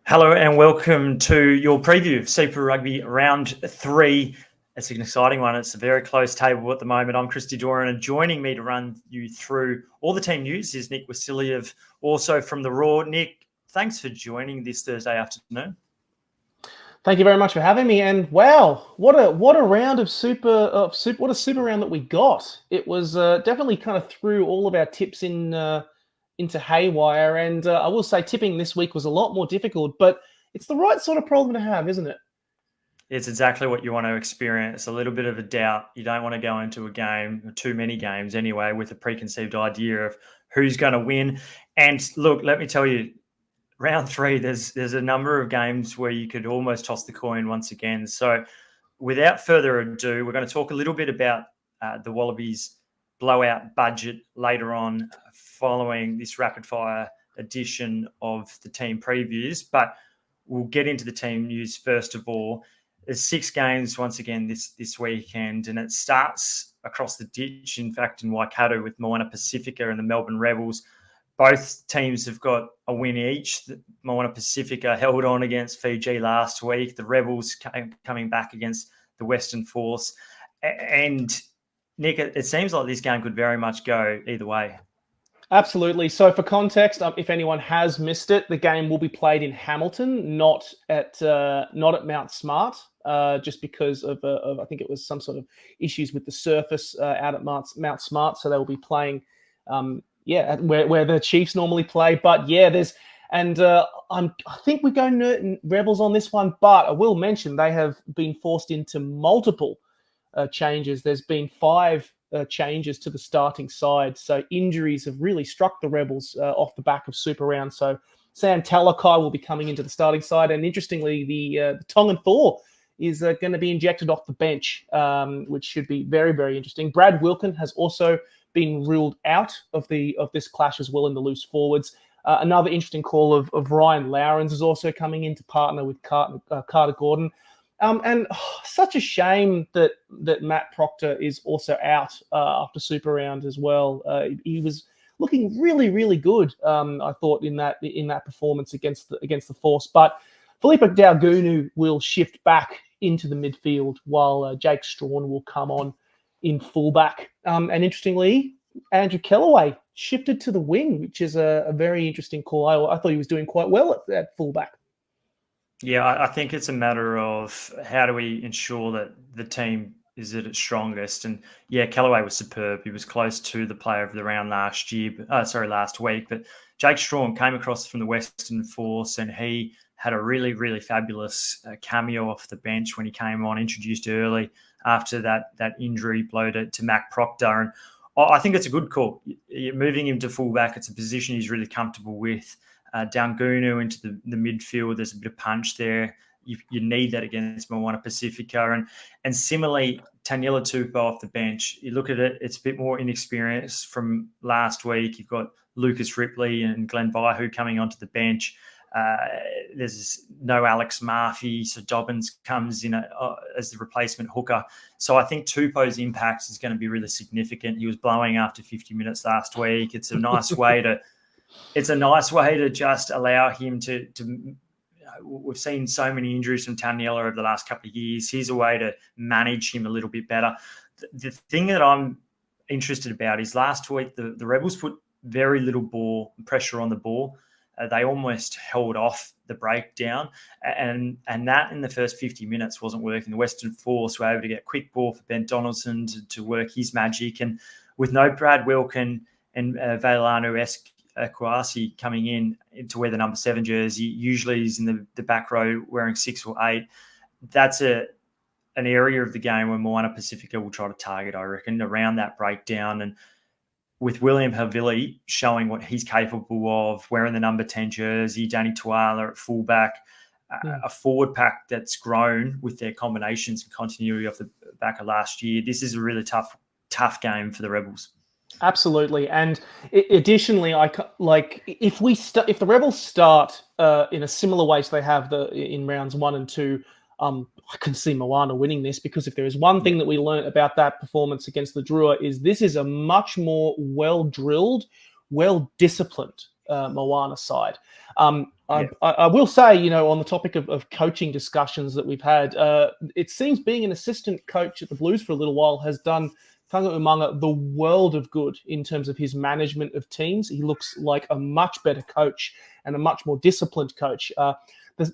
Hello and welcome to your preview of Super Rugby Round 3. It's an exciting one. It's a very close table at the moment. I'm Christy, Doran, and joining me to run you through all the team news is Nick Wasiliev, also from the Raw. Nick, thanks for joining this Thursday afternoon. Thank you very much for having me. And wow, what a round of super what a super round that we got. It was definitely kind of threw all of our tips into haywire. And I will say tipping this week was a lot more difficult, but it's the right sort of problem to have, isn't it? It's exactly what you want to experience, a little bit of a doubt. You don't want to go into a game, or too many games anyway, with a preconceived idea of who's going to win. And look, let me tell you, round 3, there's a number of games where you could almost toss the coin once again. So without further ado, we're going to talk a little bit about the Wallabies blowout budget later on following this rapid fire edition of the team previews. But we'll get into the team news first of all. There's 6 games once again this weekend, and it starts across the ditch, in fact, in Waikato with Moana Pacifica and the Melbourne Rebels. Both teams have got a win each. The Moana Pacifica held on against Fiji last week. The Rebels coming back against the Western Force. And, Nick, it seems like this game could very much go either way. Absolutely. So for context, if anyone has missed it, the game will be played in Hamilton, not at Mount Smart, just because of I think it was some sort of issues with the surface out at Mount Smart. So they will be playing, where the Chiefs normally play. But yeah, I think we go Rebels on this one, but I will mention they have been forced into multiple changes. There's been 5 changes to the starting side. So injuries have really struck the Rebels off the back of Super Round. So Sam Talakai will be coming into the starting side. And interestingly, the Tongan Thor is going to be injected off the bench, which should be very, very interesting. Brad Wilkin has also been ruled out of this clash as well in the loose forwards. Another interesting call of Ryan Lowrens is also coming in to partner with Carter Gordon. Such a shame that Matt Proctor is also out after Super Round as well. He was looking really, really good, I thought, in that performance against the Force. But Felipe Daugunu will shift back into the midfield while Jake Strawn will come on in fullback. And interestingly, Andrew Kellaway shifted to the wing, which is a very interesting call. I thought he was doing quite well at fullback. Yeah, I think it's a matter of how do we ensure that the team is at its strongest. And yeah, Kellaway was superb. He was close to the player of the round last week. But Jake Strawn came across from the Western Force, and he had a really, really fabulous cameo off the bench when he came on, introduced early after that injury blow to Mac Proctor. And I think it's a good call. You're moving him to fullback. It's a position he's really comfortable with. Daugunu into the midfield. There's a bit of punch there. You need that against Moana Pacifica. And similarly, Taniela Tupou off the bench. You look at it, it's a bit more inexperienced from last week. You've got Lucas Ripley and Glenn Vaihu coming onto the bench. There's no Alex Murphy, so Dobbins comes in as the replacement hooker. So I think Tupou's impact is going to be really significant. He was blowing after 50 minutes last week. It's a nice way to just allow him to we've seen so many injuries from Taniela over the last couple of years. Here's a way to manage him a little bit better. The thing that I'm interested about is last week the Rebels put very little pressure on the ball. They almost held off the breakdown, and that in the first 50 minutes wasn't working. The Western Force were able to get quick ball for Ben Donaldson to work his magic, and with no Brad Wilkin and Vailanu-esque Kouassi coming in to wear the number 7 jersey, usually he's in the back row wearing 6 or 8. That's an area of the game where Moana Pacifica will try to target, I reckon, around that breakdown. And with William Havili showing what he's capable of, wearing the number 10 jersey, Danny Tuala at fullback, a forward pack that's grown with their combinations and continuity off the back of last year. This is a really tough game for the Rebels. Absolutely, and additionally, if the Rebels start in a similar way to they have in rounds 1 and 2, I can see Moana winning this, because if there is one thing that we learned about that performance against the Drua is this is a much more well-drilled, well-disciplined Moana side. I will say, on the topic of coaching discussions that we've had, it seems being an assistant coach at the Blues for a little while has done Tanga Umanga the world of good in terms of his management of teams. He looks like a much better coach and a much more disciplined coach.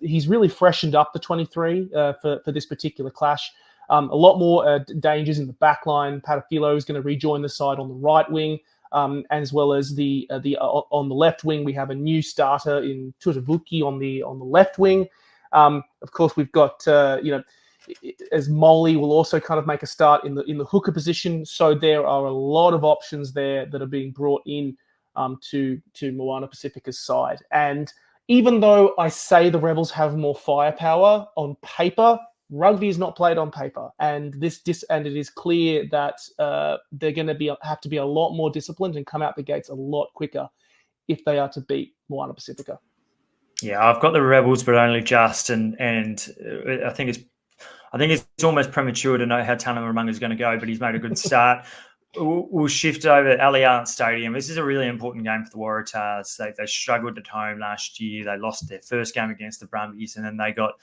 He's really freshened up the 23 for this particular clash. A lot more dangers in the back line. Patafilo is going to rejoin the side on the right wing. As well as the on the left wing, we have a new starter in Tutavuki on the left wing. Of course, we've got as Molly will also kind of make a start in the hooker position. So there are a lot of options there that are being brought in to Moana Pacifica's side. And even though I say the Rebels have more firepower on paper, rugby is not played on paper, and it is clear that they're going to have to be a lot more disciplined and come out the gates a lot quicker if they are to beat Moana Pacifica. Yeah, I've got the Rebels, but only just, and I think it's almost premature to know how Tana Ramunga is going to go, but he's made a good start. We'll shift over to Allianz Stadium. This is a really important game for the Waratahs. They struggled at home last year. They lost their first game against the Brumbies, and then they got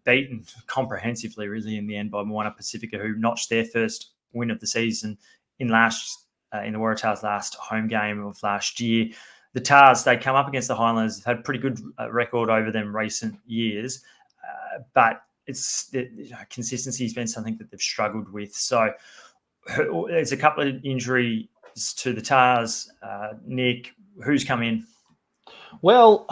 beaten comprehensively, really, in the end by Moana Pacifica, who notched their first win of the season in the Waratahs' last home game of last year. The Tars, they come up against the Highlanders, have had a pretty good record over them recent years, but consistency has been something that they've struggled with. So there's a couple of injuries to the Tars. Nick, who's come in? Well,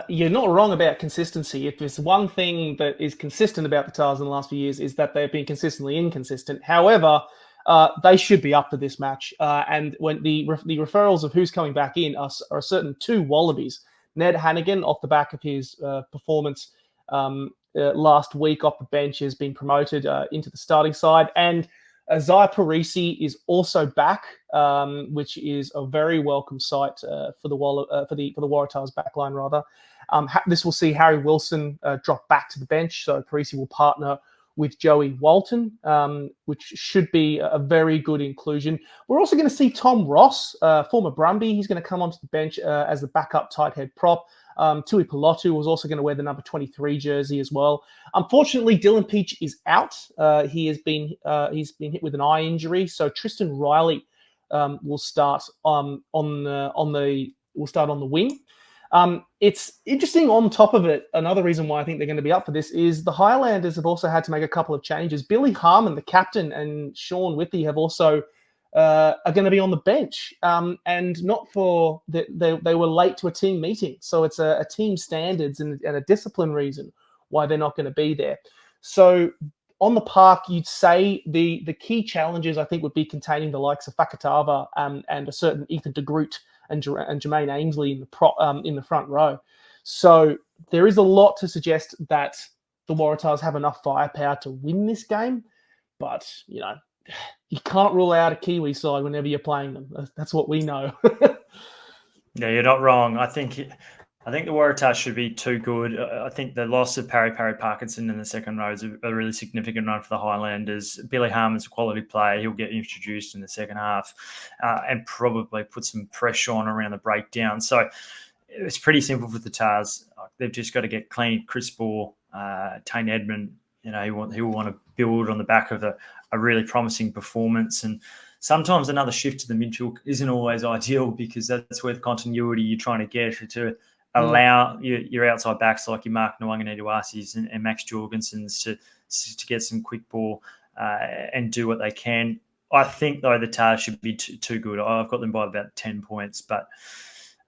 you're not wrong about consistency. If there's one thing that is consistent about the Tars in the last few years, is that they've been consistently inconsistent. However, they should be up for this match. And when the referrals of who's coming back in are a certain two Wallabies. Ned Hannigan, off the back of his performance last week off the bench, has been promoted into the starting side. And Zai Parisi is also back, which is a very welcome sight for the Waratahs backline. Rather, this will see Harry Wilson drop back to the bench, so Parisi will partner with Joey Walton, which should be a very good inclusion. We're also going to see Tom Ross, former Brumby. He's going to come onto the bench as the backup tight head prop. Tui Pelotu was also going to wear the number 23 jersey as well. Unfortunately, Dylan Peach is out. He's been hit with an eye injury, so Tristan Riley will start on the wing. It's interesting on top of it. Another reason why I think they're going to be up for this is the Highlanders have also had to make a couple of changes. Billy Harmon, the captain, and Sean Withy have also are going to be on the bench, and not for they were late to a team meeting, so it's a team standards and a discipline reason why they're not going to be there. So on the park, you'd say the key challenges I think would be containing the likes of Fakatava and a certain Ethan de Groot and Jermaine Ainsley in the front row. So there is a lot to suggest that the Waratahs have enough firepower to win this game, but you can't rule out a Kiwi side whenever you're playing them. That's what we know. Yeah, you're not wrong. I think the Waratahs should be too good. I think the loss of Parry Parkinson in the second row is a really significant run for the Highlanders. Billy Harmon's a quality player. He'll get introduced in the second half and probably put some pressure on around the breakdown. So it's pretty simple for the Tars. They've just got to get clean. Chris Ball, Tane Edmund, he will want to build on the back of a really promising performance. And sometimes another shift to the midfield isn't always ideal, because that's where the continuity you're trying to get to allow your outside backs like your Mark Nwanganituasis and Max Jorgensens to get some quick ball and do what they can. I think, though, the Tars should be too good. I've got them by about 10 points, but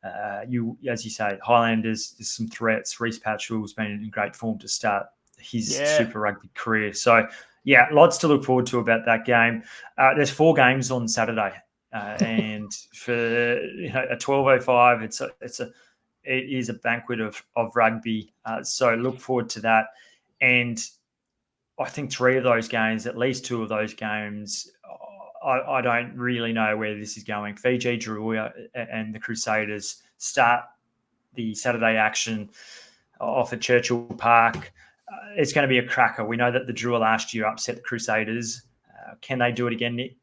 as you say, Highlanders, there's some threats. Reece Patchell's been in great form to start his Super Rugby career. So, yeah, lots to look forward to about that game. There's 4 games on Saturday, and for a 12:05, it is a banquet of rugby. So look forward to that. And I think 3 of those games, at least 2 of those games, I don't really know where this is going. Fiji, Drua and the Crusaders start the Saturday action off at Churchill Park. It's going to be a cracker. We know that the Drua last year upset the Crusaders. Can they do it again, Nick?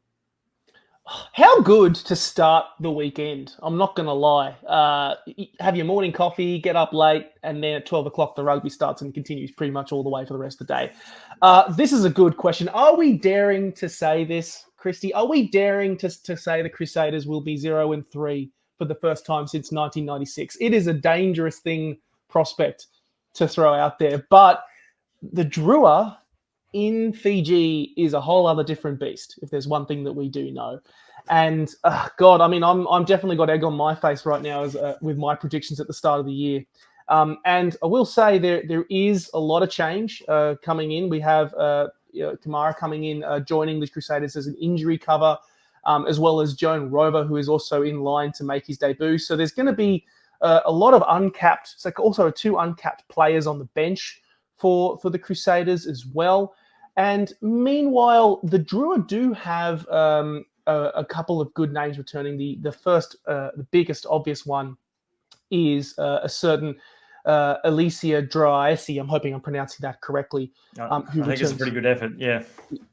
How good to start the weekend. I'm not going to lie. Have your morning coffee, get up late, and then at 12 o'clock the rugby starts and continues pretty much all the way for the rest of the day. This is a good question. Are we daring to say this, Christy? Are we daring to say the Crusaders will be 0-3 for the first time since 1996? It is a dangerous prospect to throw out there. But the Drua in Fiji is a whole other different beast, if there's one thing that we do know. And God, I mean, I'm definitely got egg on my face right now with my predictions at the start of the year. And I will say there is a lot of change coming in. We have Kamara coming in, joining the Crusaders as an injury cover, as well as Joan Rover, who is also in line to make his debut. So there's going to be a lot of uncapped, so also 2 uncapped players on the bench for the Crusaders as well. And meanwhile, the Drua do have a couple of good names returning. The first, the biggest obvious one is a certain Alicia Dryesi. I'm hoping I'm pronouncing that correctly. I think it's a pretty good effort, yeah.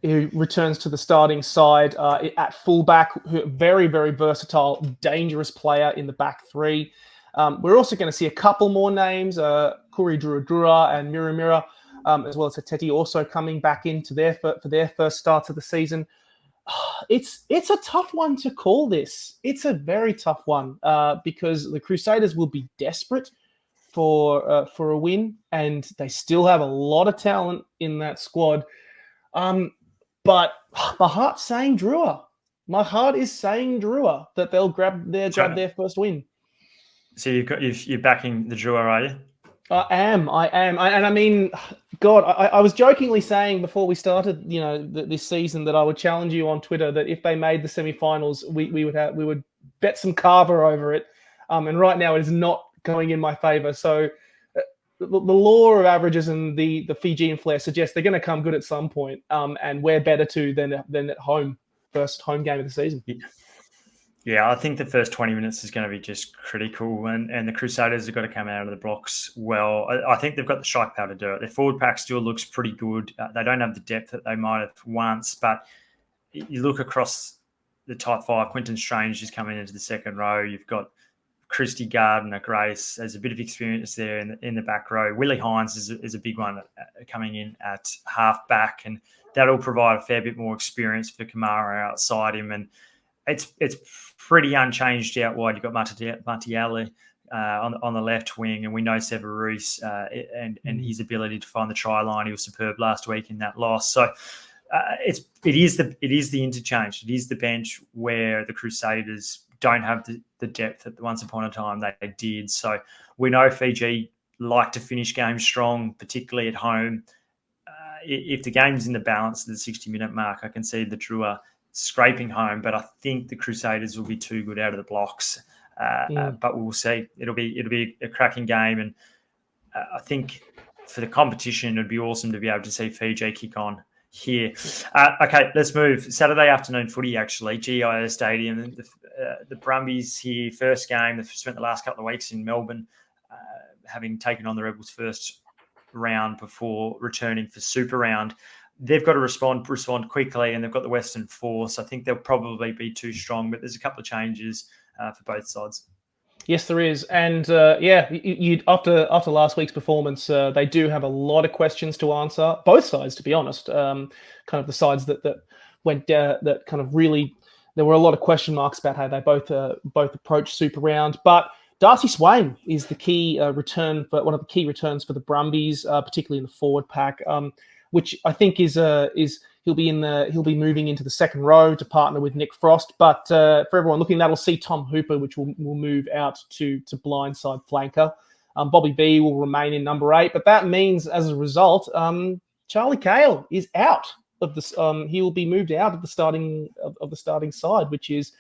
Who returns to the starting side at fullback. Very, very versatile, dangerous player in the back 3. We're also going to see a couple more names, Kuri Drua and Mira, as well as Hateti also coming back into for their first starts of the season. It's a tough one to call this. It's a very tough one because the Crusaders will be desperate for a win, and they still have a lot of talent in that squad. But my heart's saying Drua. My heart is saying Drua that they'll grab their first win. So you're backing the Drua, are you? I am. And I mean, God, I was jokingly saying before we started, this season that I would challenge you on Twitter that if they made the semi-finals, we would bet some carver over it. And right now it is not going in my favor. So the law of averages and the Fijian flair suggests they're going to come good at some point. And we're better too than at home, first home game of the season. Yeah, I think the first 20 minutes is going to be just critical, and the Crusaders have got to come out of the blocks well. I think they've got the strike power to do it. Their forward pack still looks pretty good. They don't have the depth that they might have once, but you look across the top 5, Quinton Strange is coming into the second row. You've got Christy, Gardner, Grace. There's a bit of experience there in the back row. Willie Hines is a big one coming in at half back, and that'll provide a fair bit more experience for Kamara outside him. And it's pretty unchanged out wide. You've got Martiali on the left wing, and we know Severus and his ability to find the try line. He was superb last week in that loss. So it is the interchange. It is the bench where the Crusaders don't have the depth that once upon a time they did. So we know Fiji like to finish games strong, particularly at home. If the game's in the balance of the 60-minute mark, I can see the Drua scraping home, but I think the Crusaders will be too good out of the blocks. But we'll see. It'll be a cracking game, and I think for the competition, it'd be awesome to be able to see Fiji kick on here. Okay, let's move. Saturday afternoon footy, actually, GIO Stadium. The Brumbies here, first game. They've spent the last couple of weeks in Melbourne, having taken on the Rebels first round before returning for Super Round. They've got to respond quickly, and they've got the Western Force. I think they'll probably be too strong, but there's a couple of changes for both sides. Yes, there is. And you after last week's performance, they do have a lot of questions to answer. Both sides, to be honest. Kind of the sides that went that kind of really, there were a lot of question marks about how they both approached Super Round. But Darcy Swain is the key return for one of the key returns for the Brumbies, particularly in the forward pack, which I think is he'll be moving into the second row to partner with Nick Frost. But for everyone looking, that'll see Tom Hooper, which will move out to blindside flanker. Bobby B will remain in number 8, but that means as a result, Charlie Cale is out of this. He will be moved out of the starting side, which is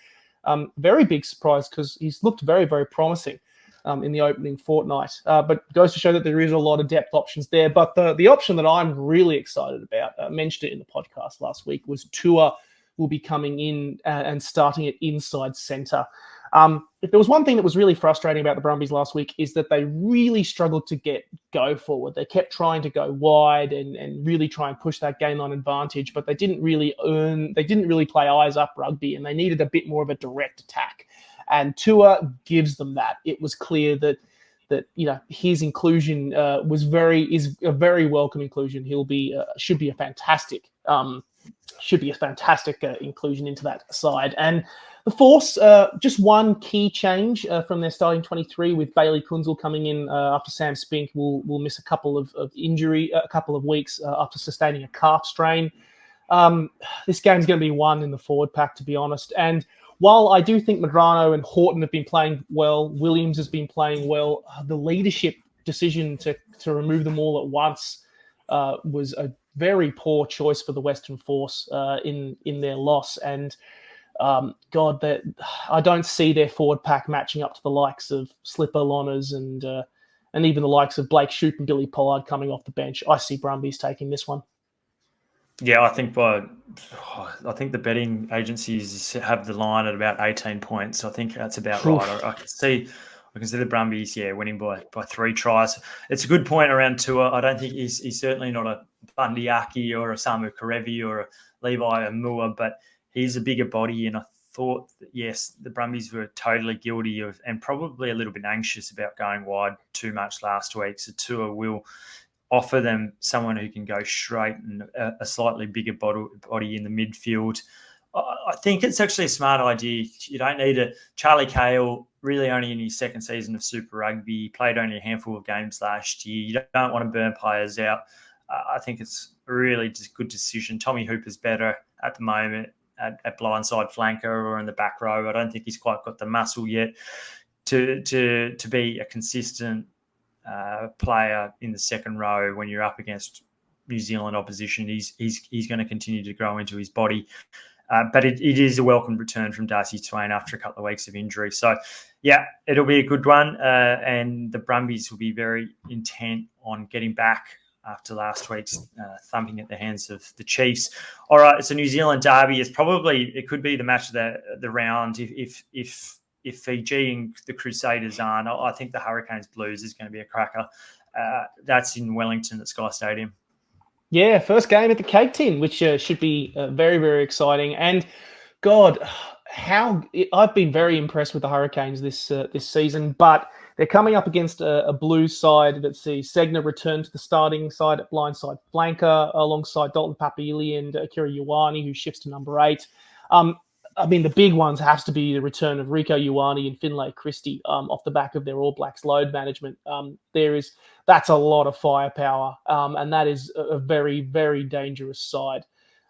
very big surprise because he's looked very, very promising in the opening fortnight. But it goes to show that there is a lot of depth options there. But the option that I'm really excited about, I mentioned it in the podcast last week, was Tua will be coming in and starting at inside centre. If there was one thing that was really frustrating about the Brumbies last week is that they really struggled to go forward. They kept trying to go wide and really try and push that game line advantage, but they didn't really play eyes up rugby, and they needed a bit more of a direct attack. And Tua gives them that. It was clear that his inclusion is a very welcome inclusion. He'll be should be a fantastic inclusion into that side. And the Force, just one key change from their starting 23 with Bailey Kunzel coming in after Sam Spink will miss a couple of weeks after sustaining a calf strain. This game's going to be won in the forward pack, to be honest. And while I do think Medrano and Horton have been playing well, Williams has been playing well, the leadership decision to remove them all at once was a very poor choice for the Western Force in their loss. And that I don't see their forward pack matching up to the likes of Slipper Lonners and even the likes of Blake Shoup and Billy Pollard coming off the bench. I see Brumbies taking this one. Yeah, I think the betting agencies have the line at about 18 points. I think that's about right. I can see the Brumbies, winning by 3 tries. It's a good point around Tua. I don't think he's certainly not a Bundy Aki or a Samu Karevi or a Levi Amua, but he's a bigger body. And I thought that, yes, the Brumbies were totally guilty of and probably a little bit anxious about going wide too much last week. So Tua will offer them someone who can go straight and a slightly bigger body in the midfield. I think it's actually a smart idea. You don't need Charlie Cahill, really only in his second season of Super Rugby. He played only a handful of games last year. You don't want to burn players out. I think it's a really good decision. Tommy Hooper's better at the moment at blindside flanker or in the back row. I don't think he's quite got the muscle yet to be a consistent player in the second row when you're up against New Zealand opposition. He's going to continue to grow into his body. But it is a welcome return from Darcy Swain after a couple of weeks of injury. So, yeah, it'll be a good one. And the Brumbies will be very intent on getting back after last week's thumping at the hands of the Chiefs. All right, it's a New Zealand derby. It could be the match of the round if Fiji and the Crusaders aren't. I think the Hurricanes Blues is going to be a cracker. That's in Wellington at Sky Stadium. Yeah, first game at the Cake Tin, which should be very, very exciting. And God, I've been very impressed with the Hurricanes this season, but they're coming up against a Blues side that sees Segner return to the starting side at blindside flanker alongside Dalton Papali'i and Akira Ioane, who shifts to number 8. The big ones has to be the return of Rico Ioane and Finlay Christy off the back of their All Blacks load management. That's a lot of firepower, and that is a very, very dangerous side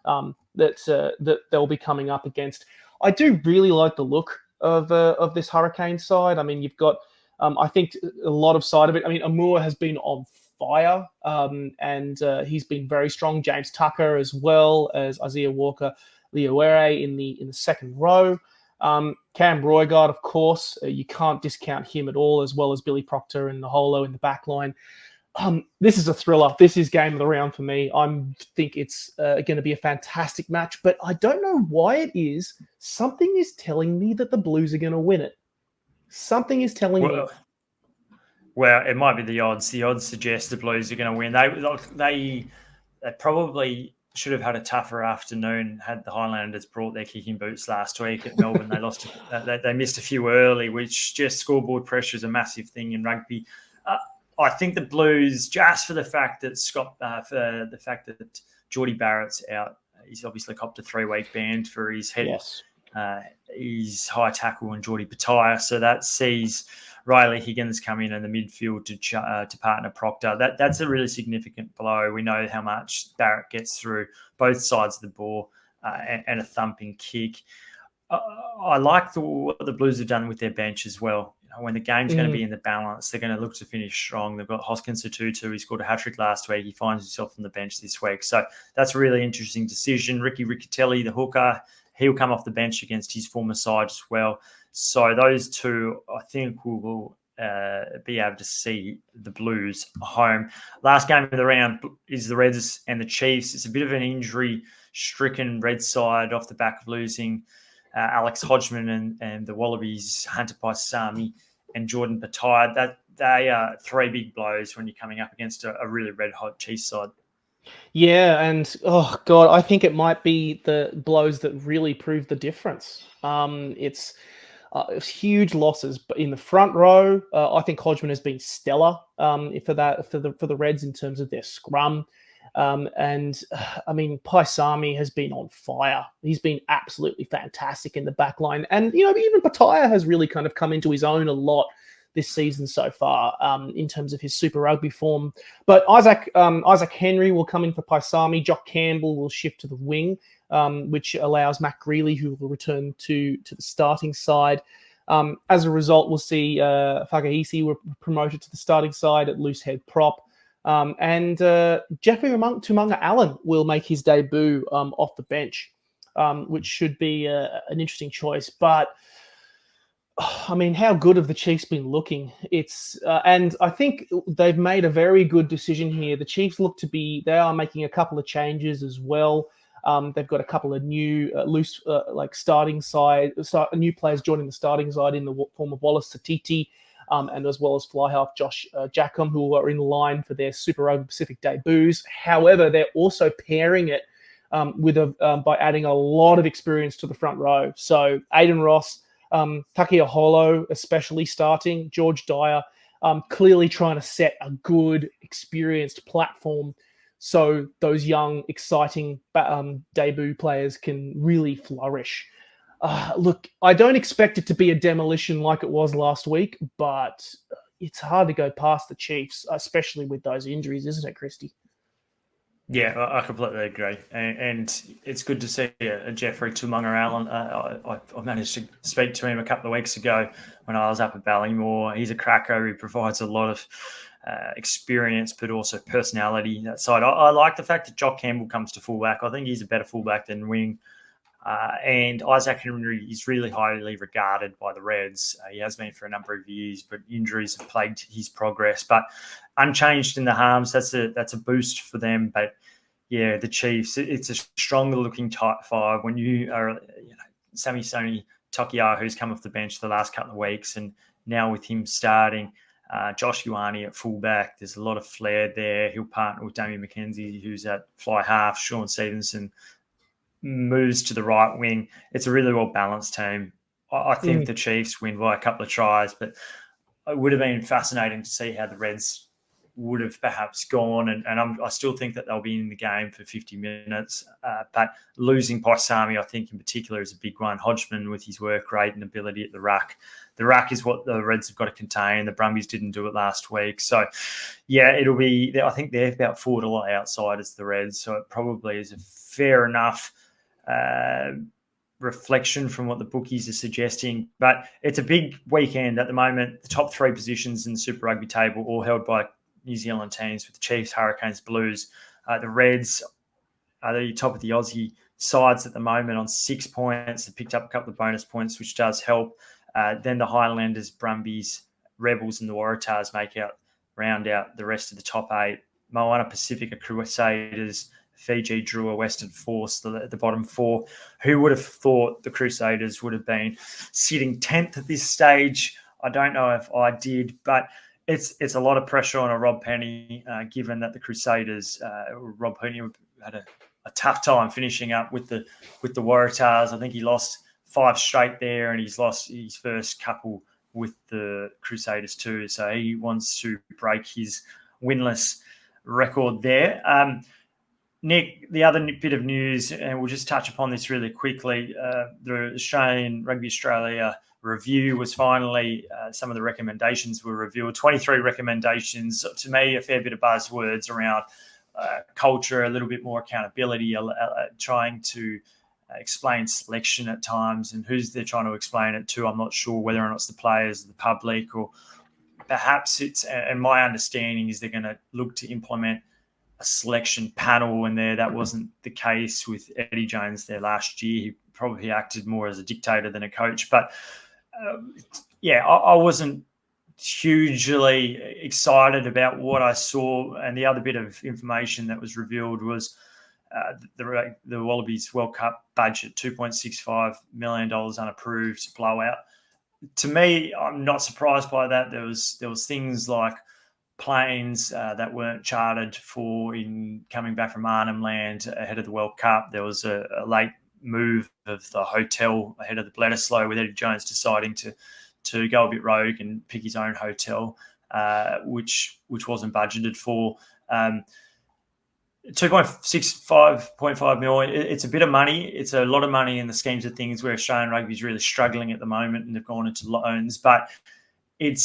that they'll be coming up against. I do really like the look of this Hurricane side. I mean, you've got, I think, a lot of side of it. I mean, Amua has been on fire, and he's been very strong. James Tucker, as well as Isaiah Walker Leoere in the second row. Cam Roigard, of course, you can't discount him at all, as well as Billy Proctor and Naholo in the back line. This is a thriller. This is game of the round for me. I think it's going to be a fantastic match, but I don't know why it is. Something is telling me that the Blues are going to win it. Something is telling me. Well, it might be the odds. The odds suggest the Blues are going to win. They probably should have had a tougher afternoon had the Highlanders brought their kicking boots last week at Melbourne. They lost. They missed a few early, which just scoreboard pressure is a massive thing in rugby. I think the Blues, just for the fact that Geordie Barrett's out, he's obviously copped a 3-week ban for his head, his high tackle and Geordie Pataya. So that sees Riley Higgins come in the midfield to partner Proctor. That's a really significant blow. We know how much Barrett gets through both sides of the ball and a thumping kick. I like what the Blues have done with their bench as well. When the game's going to be in the balance, they're going to look to finish strong. They've got Hoskins Tutu. He scored a hat-trick last week. He finds himself on the bench this week. So that's a really interesting decision. Ricky Riccatelli, the hooker, he'll come off the bench against his former side as well. So those two, I think, will be able to see the Blues home. Last game of the round is the Reds and the Chiefs. It's a bit of an injury-stricken Red side off the back of losing Alex Hodgman and the Wallabies, Hunter Paisami and Jordan Petaia. That they are three big blows when you're coming up against a really red-hot Chiefs side. Yeah, and oh god, I think it might be the blows that really prove the difference. It's huge losses, but in the front row, I think Hodgman has been stellar for the Reds in terms of their scrum. And I mean, Paisami has been on fire. He's been absolutely fantastic in the back line. And, even Petaia has really kind of come into his own a lot this season so far in terms of his Super Rugby form. But Isaac Henry will come in for Paisami. Jock Campbell will shift to the wing, which allows Matt Greeley, who will return to the starting side. As a result, we'll see Fagahisi were promoted to the starting side at loose head prop. And Jeffrey Tumunga Allen will make his debut off the bench, which should be an interesting choice. But I mean, how good have the Chiefs been looking? And I think they've made a very good decision here. The Chiefs they are making a couple of changes as well. They've got a couple of new starting side, new players joining the starting side in the form of Wallace Satiti, and as well as fly half Josh Jackham, who are in line for their Super Rugby Pacific debuts. However, they're also pairing it by adding a lot of experience to the front row. So Aiden Ross, Takia Holo, especially starting, George Dyer, clearly trying to set a good, experienced platform so those young, exciting debut players can really flourish. Look, I don't expect it to be a demolition like it was last week, but it's hard to go past the Chiefs, especially with those injuries, isn't it, Christy? Yeah, I completely agree. And it's good to see a Jeffrey Tumunga Allen. I managed to speak to him a couple of weeks ago when I was up at Ballymore. He's a cracker. He provides a lot of experience, but also personality that side. I like the fact that Jock Campbell comes to fullback. I think he's a better fullback than wing. And Isaac Henry is really highly regarded by the Reds. He has been for a number of years, but injuries have plagued his progress. But unchanged in the harms, that's a boost for them. But yeah, the Chiefs, it's a stronger looking type five when you are, Sammy Soni Tokiar, who's come off the bench the last couple of weeks, and now with him starting. Josh Ioane at fullback, there's a lot of flair there. He'll partner with Damien McKenzie, who's at fly half. Sean Stevenson moves to the right wing. It's a really well-balanced team. I think the Chiefs win by a couple of tries, but it would have been fascinating to see how the Reds would have perhaps gone, and I still think that they'll be in the game for 50 minutes. But losing Paisami, I think in particular, is a big one. Hodgman with his work rate and ability at the ruck. The ruck is what the Reds have got to contain. The Brumbies didn't do it last week. So, yeah, it'll be – I think they're about 4 to lot outside as the Reds, so it probably is a fair enough reflection from what the bookies are suggesting. But it's a big weekend at the moment. The top 3 positions in the Super Rugby table all held by New Zealand teams, with the Chiefs, Hurricanes, Blues. The Reds are the top of the Aussie sides at the moment on 6 points. They picked up a couple of bonus points, which does help. Then the Highlanders, Brumbies, Rebels and the Waratahs round out the rest of the top 8. Moana Pacific, Crusaders, Fiji, Drua, Western Force, the bottom 4. Who would have thought the Crusaders would have been sitting 10th at this stage? I don't know if I did, but it's a lot of pressure on a Rob Penny, given that the Crusaders, Rob Penny had a tough time finishing up with the Waratahs. I think he lost 5 straight there, and he's lost his first couple with the Crusaders too. So he wants to break his winless record there. Nick, the other bit of news, and we'll just touch upon this really quickly, the Australian Rugby Australia review was finally, some of the recommendations were revealed. 23 recommendations. To me, a fair bit of buzzwords around culture, a little bit more accountability, trying to explain selection at times, and who's they're trying to explain it to. I'm not sure whether or not it's the players, the public, or perhaps it's, and my understanding is they're going to look to implement a selection panel in there. That wasn't the case with Eddie Jones there last year. He probably acted more as a dictator than a coach. But I wasn't hugely excited about what I saw. And the other bit of information that was revealed was the Wallabies World Cup budget, $2.65 million unapproved blowout. To me, I'm not surprised by that. There was things like planes that weren't chartered for in coming back from Arnhem Land ahead of the World Cup. There was a late move of the hotel ahead of the Bledisloe, with Eddie Jones deciding to go a bit rogue and pick his own hotel, which wasn't budgeted for. 2.65.5 million. It's a bit of money. It's a lot of money in the schemes of things where Australian rugby is really struggling at the moment, and they've gone into loans. But it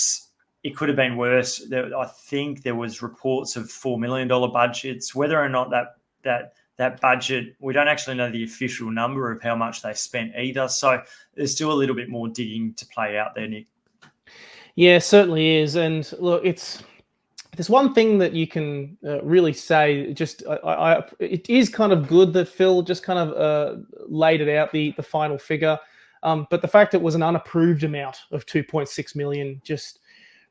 could have been worse. I think there was reports of $4 million budgets. Whether or not that budget, we don't actually know the official number of how much they spent either. So there's still a little bit more digging to play out there, Nick. Yeah, certainly is. And look, there's one thing that you can really say. Just it is kind of good that Phil just kind of laid it out, the final figure. But the fact it was an unapproved amount of 2.6 million just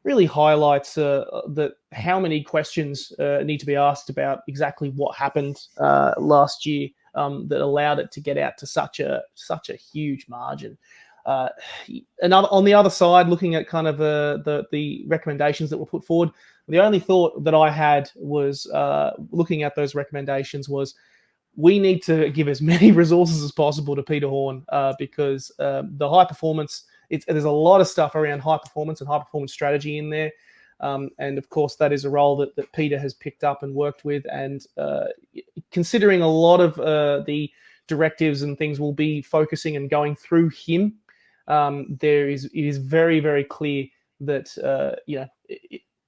really highlights that how many questions need to be asked about exactly what happened last year that allowed it to get out to such a huge margin. On the other side, looking at kind of the recommendations that were put forward, the only thought that I had was looking at those recommendations was we need to give as many resources as possible to Peter Horn because the high performance, there's a lot of stuff around high performance and high performance strategy in there. And of course, that is a role that Peter has picked up and worked with. And considering a lot of the directives and things will be focusing and going through him, it is very, very clear that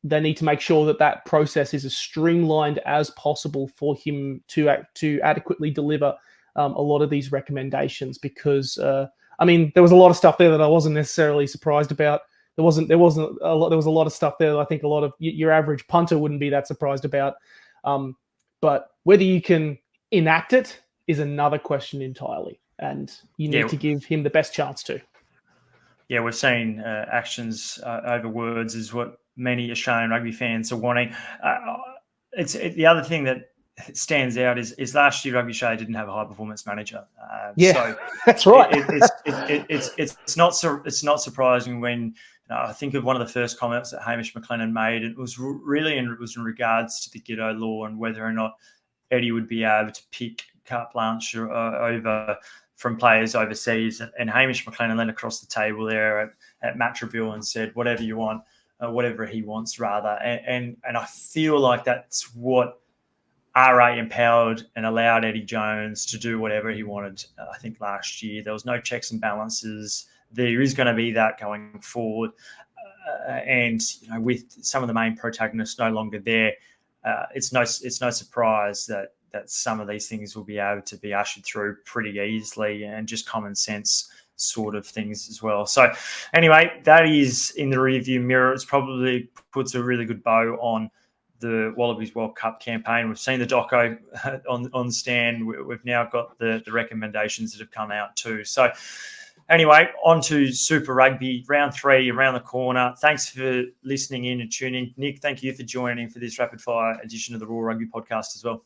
they need to make sure that process is as streamlined as possible for him to adequately deliver a lot of these recommendations. Because there was a lot of stuff there that I wasn't necessarily surprised about. There was a lot of stuff there that I think a lot of your average punter wouldn't be that surprised about. But whether you can enact it is another question entirely, and you need to give him the best chance to. Yeah, we've seen actions over words is what many Australian rugby fans are wanting. The other thing that stands out is last year Rugby Australia didn't have a high performance manager. So that's right. It's not surprising when I think of one of the first comments that Hamish McLennan made. It was really in regards to the Giddo law and whether or not Eddie would be able to pick carte blanche over from players overseas. And Hamish McLennan leaned across the table there at Matraville and said, whatever you want, whatever he wants, rather. And I feel like that's what RA empowered and allowed Eddie Jones to do whatever he wanted, I think, last year. There was no checks and balances. There is going to be that going forward. And with some of the main protagonists no longer there, it's no surprise that some of these things will be able to be ushered through pretty easily, and just common sense sort of things as well. So anyway, that is in the rearview mirror. It's probably puts a really good bow on the Wallabies World Cup campaign. We've seen the doco on Stan. We've now got the recommendations that have come out too. So anyway, on to Super Rugby, round 3, around the corner. Thanks for listening in and tuning in. Nick, thank you for joining for this rapid fire edition of the Raw Rugby podcast as well.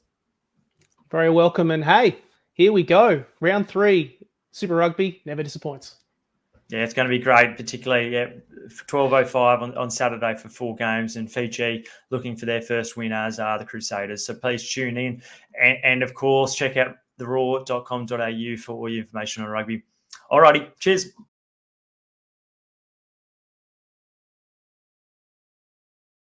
Very welcome. And hey, here we go. Round 3, Super Rugby never disappoints. Yeah, it's going to be great, particularly 12:05 on Saturday for 4 games, and Fiji looking for their first win, as are the Crusaders. So please tune in. And of course, check out theraw.com.au for all your information on rugby. Alrighty, cheers.